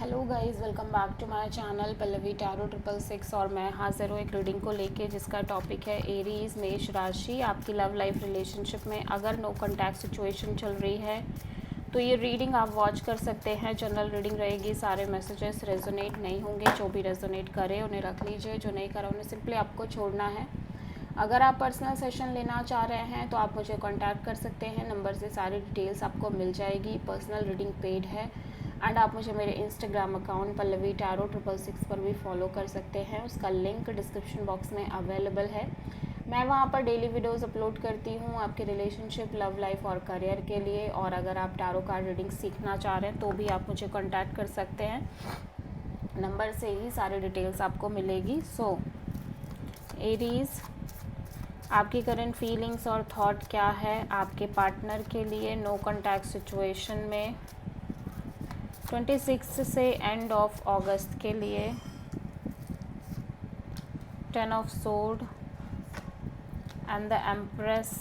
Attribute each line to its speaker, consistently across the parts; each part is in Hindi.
Speaker 1: Hello guys, welcome back to my channel Pallavi tarot 666। और मैं हाजिर हूँ एक रीडिंग को लेके जिसका टॉपिक है एरीज मेष राशि। आपकी लव लाइफ रिलेशनशिप में अगर नो कॉन्टैक्ट सिचुएशन चल रही है तो ये रीडिंग आप वॉच कर सकते हैं। जनरल रीडिंग रहेगी, सारे मैसेजेस रेजोनेट नहीं होंगे। जो भी रेजोनेट करे उन्हें रख लीजिए, जो नहीं करा उन्हें सिंपली आपको छोड़ना है। अगर आप पर्सनल सेशन लेना चाह रहे हैं तो आप मुझे कांटेक्ट कर सकते हैं, नंबर से सारी डिटेल्स आपको मिल जाएगी। पर्सनल रीडिंग पेड है एंड आप मुझे मेरे इंस्टाग्राम अकाउंट पल्लवी टैरो 666 पर भी फॉलो कर सकते हैं। उसका लिंक डिस्क्रिप्शन बॉक्स में अवेलेबल है। मैं वहाँ पर डेली वीडियोस अपलोड करती हूँ आपके रिलेशनशिप, लव लाइफ और करियर के लिए। और अगर आप टैरो कार्ड रीडिंग सीखना चाह रहे हैं तो भी आप मुझे कांटेक्ट कर सकते हैं, नंबर से ही सारी डिटेल्स आपको मिलेगी। सो एरीज, आपकी करंट फीलिंग्स और थॉट क्या है आपके पार्टनर के लिए नो कॉन्टैक्ट सिचुएशन में 26 से एंड ऑफ अगस्त के लिए। 10 of sword and the empress,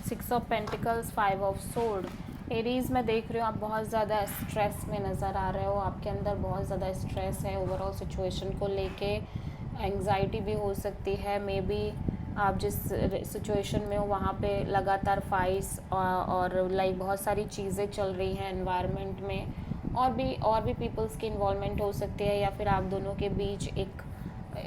Speaker 1: 6 of pentacles, 5 of sword. Aries में देख रही हूँ आप बहुत ज़्यादा स्ट्रेस में नज़र आ रहे हो। आपके अंदर बहुत ज़्यादा स्ट्रेस है ओवरऑल सिचुएशन को लेके। एंग्जाइटी भी हो सकती है, मे बी आप जिस सिचुएशन में हो वहाँ पे लगातार फाइट्स और लाइक बहुत सारी चीज़ें चल रही हैं एनवायरनमेंट में। और भी पीपल्स की इन्वॉल्वमेंट हो सकती है, या फिर आप दोनों के बीच एक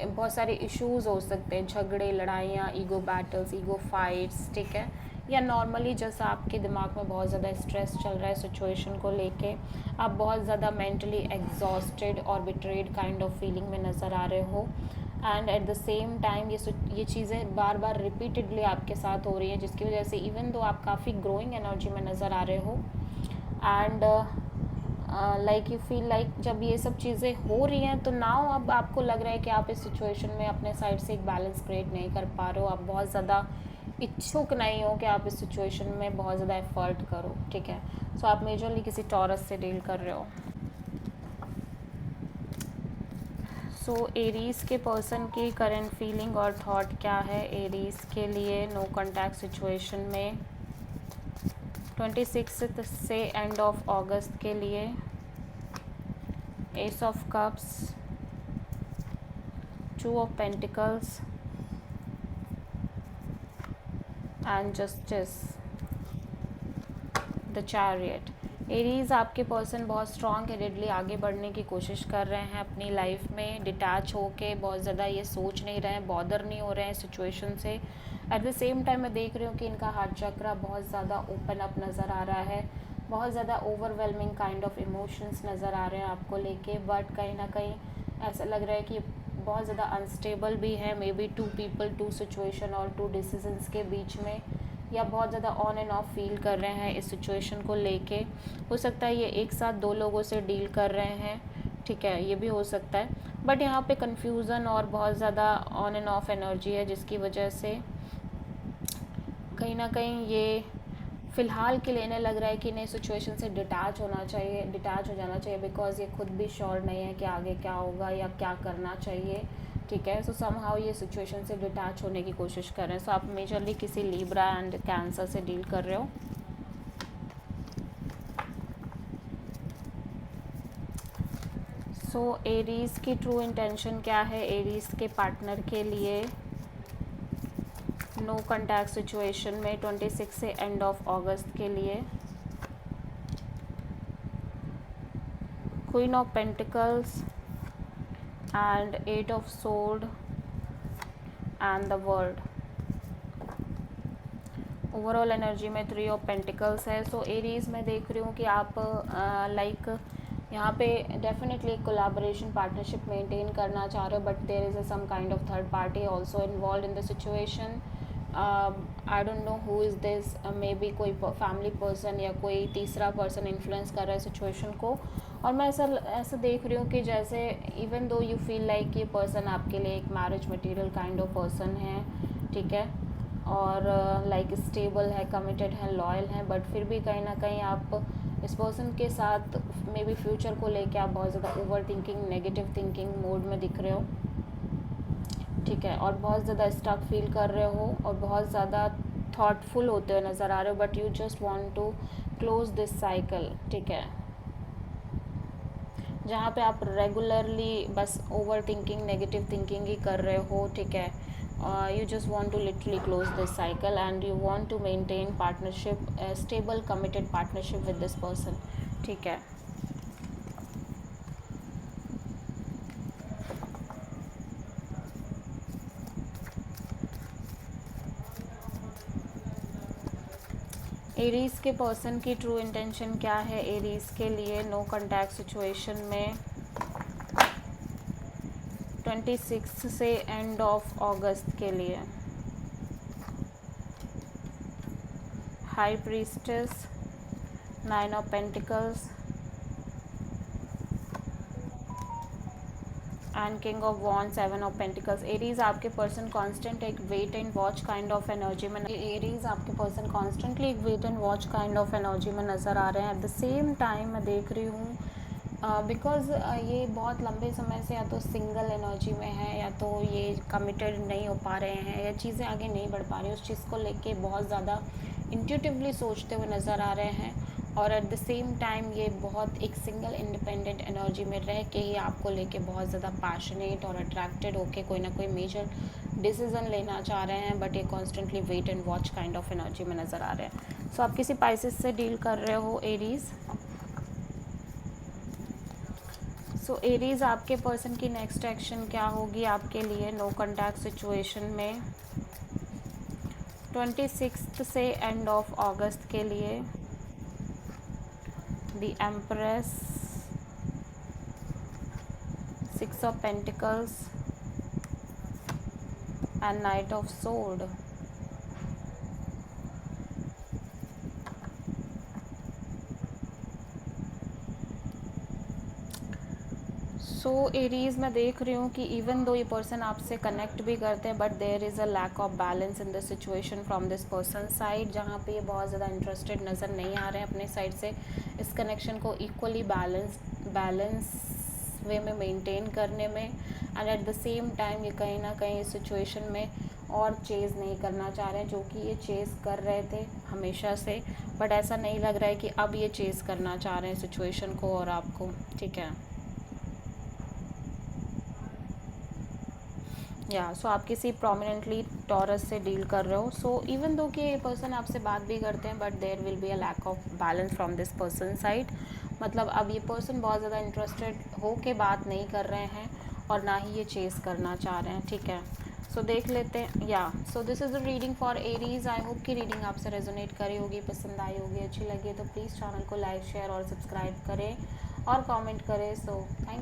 Speaker 1: बहुत सारे इश्यूज़ हो सकते हैं, झगड़े, लड़ाइयाँ, ईगो बैटल्स, ईगो फाइट्स, ठीक है। या नॉर्मली जैसा आपके दिमाग में बहुत ज़्यादा स्ट्रेस चल रहा है सिचुएशन को लेके, आप बहुत ज़्यादा मेंटली एग्जॉस्टेड और बिट्रेड काइंड ऑफ फीलिंग में नज़र आ रहे हो। And at the same time ये चीज़ें बार बार रिपीटेडली आपके साथ हो रही हैं, जिसकी वजह से इवन दो आप काफ़ी ग्रोइंग एनर्जी में नज़र आ रहे हो and like you feel like जब ये सब चीज़ें हो रही हैं तो नाउ अब आपको लग रहा है कि आप इस सिचुएशन में अपने साइड से एक बैलेंस क्रिएट नहीं कर पा रहे हो। आप बहुत ज़्यादा इच्छुक नहीं हो कि आप इस सिचुएशन में बहुत ज़्यादा एफर्ट करो, ठीक है। सो आप मेजरली किसी टॉरस से डील कर रहे हो। सो एरीज के पर्सन की करंट फीलिंग और थॉट क्या है एरीज के लिए नो कॉन्टैक्ट सिचुएशन में 26 से एंड ऑफ अगस्त के लिए। S of cups, 2 of pentacles and justice, the chariot. Aries, आपके पर्सन बहुत स्ट्रॉन्ग हेडेडली आगे बढ़ने की कोशिश कर रहे हैं अपनी लाइफ में, डिटैच होके बहुत ज़्यादा ये सोच नहीं रहे हैं, बॉदर नहीं हो रहे हैं सिचुएशन से। एट द सेम टाइम मैं देख रही हूँ कि इनका हार्ट चक्रा बहुत ज़्यादा ओपन अप नज़र आ रहा है, बहुत ज़्यादा ओवरवेलमिंग काइंड ऑफ इमोशंस नज़र आ रहे हैं आपको लेके। बट कहीं ना कहीं ऐसा लग रहा है कि बहुत ज़्यादा अनस्टेबल भी है, मे बी 2 पीपल 2 सिचुएशन और 2 डिसीजंस के बीच में, या बहुत ज़्यादा ऑन एंड ऑफ फील कर रहे हैं इस सिचुएशन को लेके। हो सकता है ये एक साथ 2 लोगों से डील कर रहे हैं, ठीक है, ये भी हो सकता है। बट यहाँ पे कन्फ्यूज़न और बहुत ज़्यादा ऑन एंड ऑफ एनर्जी है, जिसकी वजह से कहीं ना कहीं ये फ़िलहाल के लिए इन्हें लग रहा है कि इन्हें सिचुएशन से डिटैच हो जाना चाहिए, बिकॉज ये खुद भी श्योर नहीं है कि आगे क्या होगा या क्या करना चाहिए, ठीक है। सो समहाउ ये सिचुएशन से डिटैच होने की कोशिश कर रहे हैं। सो आप मेजरली किसी लिब्रा एंड कैंसर से डील कर रहे हो। सो एरीज की ट्रू इंटेंशन क्या है एरीज के पार्टनर के लिए नो कॉन्टैक्ट सिचुएशन में 26 से एंड ऑफ अगस्त के लिए। Queen of pentacles and 8 of sword and the world. Overall energy में 3 ऑफ पेंटिकल्स है। सो एरीज में देख रही हूँ कि आप लाइक यहाँ पे डेफिनेटली एक कोलैबोरेशन पार्टनरशिप मेंटेन करना चाह रहे हो, but there is some kind of third party also involve in the situation. I don't know who is this, maybe कोई फैमिली पर्सन या कोई तीसरा पर्सन इन्फ्लुएंस कर रहा है सिचुएशन को। और मैं ऐसा देख रही हूँ कि जैसे even though you feel like ये पर्सन आपके लिए एक marriage material kind of person है, ठीक है, और लाइक स्टेबल है, कमिटेड है, लॉयल है, बट फिर भी कहीं ना कहीं आप इस पर्सन के साथ मे बी फ्यूचर को लेके आप बहुत ज़्यादा over thinking, negative thinking mode में दिख रहे हो, ठीक है, और बहुत ज़्यादा स्टक फील कर रहे हो और बहुत ज़्यादा थॉटफुल होते हुए नज़र आ रहे हो, but you just want to close this cycle, ठीक है। जहाँ पे आप रेगुलरली बस ओवर थिंकिंग, नेगेटिव थिंकिंग ही कर रहे हो, ठीक है। You just want to literally close this cycle and you want to maintain partnership, stable committed partnership with this person, ठीक है। एरीज के पर्सन की ट्रू इंटेंशन क्या है एरीज के लिए नो कॉन्टैक्ट सिचुएशन में 26 से एंड ऑफ अगस्त के लिए? High priestess, 9 of pentacles and king of wand, 7 of pentacles. Aries आपके पर्सन कांस्टेंट एक wait and watch kind of energy में, एरीज आपके पर्सन कांस्टेंटली एक wait and watch kind of energy में नज़र आ रहे हैं। एट द सेम टाइम मैं देख रही हूँ बिकॉज ये बहुत लंबे समय से या तो सिंगल एनर्जी में है, या तो ये कमिटेड नहीं हो पा रहे हैं, या चीज़ें आगे नहीं बढ़ पा रही, उस चीज़ को लेके बहुत ज़्यादा इंट्यूटिवली सोचते हुए नज़र आ रहे हैं। और एट द सेम टाइम ये बहुत एक सिंगल इंडिपेंडेंट एनर्जी में रह के ही आपको लेके बहुत ज़्यादा पैशनेट और अट्रैक्टेड होके कोई ना कोई मेजर डिसीजन लेना चाह रहे हैं, बट ये constantly wait and watch kind of energy में नज़र आ रहे हैं। सो आप किसी पाइसेस से डील कर रहे हो एरीज। सो एरीज आपके पर्सन की नेक्स्ट एक्शन क्या होगी आपके लिए नो कॉन्टैक्ट सिचुएशन में 26 से एंड ऑफ अगस्त के लिए? The Empress, 6 of Pentacles and Knight of Sword. So Aries मैं देख रही हूँ कि इवन दो ये पर्सन आपसे कनेक्ट भी करते हैं, but there is a lack of balance in the situation from this person side, जहाँ पे ये बहुत ज़्यादा इंटरेस्टेड नज़र नहीं आ रहे हैं अपने साइड से इस कनेक्शन को इक्वली बैलेंस वे में मेंटेन करने में। And at the same time ये कहीं ना कहीं इस सिचुएशन में और चेज़ नहीं करना चाह रहे हैं, जो कि ये चेज़ कर रहे थे हमेशा से, बट ऐसा नहीं लग रहा है कि अब ये चेज़ करना चाह रहे हैं सिचुएशन को और आपको, ठीक है। या सो आप किसी प्रोमिनेंटली टॉरस से डील कर रहे हो। सो इवन दो कि ये पर्सन आपसे बात भी करते हैं, but there will be a lack of balance from this person side. मतलब अब ये पर्सन बहुत ज़्यादा इंटरेस्टेड हो के बात नहीं कर रहे हैं और ना ही ये चेज़ करना चाह रहे हैं, ठीक है। सो देख लेते हैं। या so this is the reading for Aries. I hope कि रीडिंग आपसे रेजोनेट करी होगी, पसंद आई होगी, अच्छी लगी तो प्लीज़ चैनल को लाइक, शेयर और सब्सक्राइब करें और कमेंट करें। So thank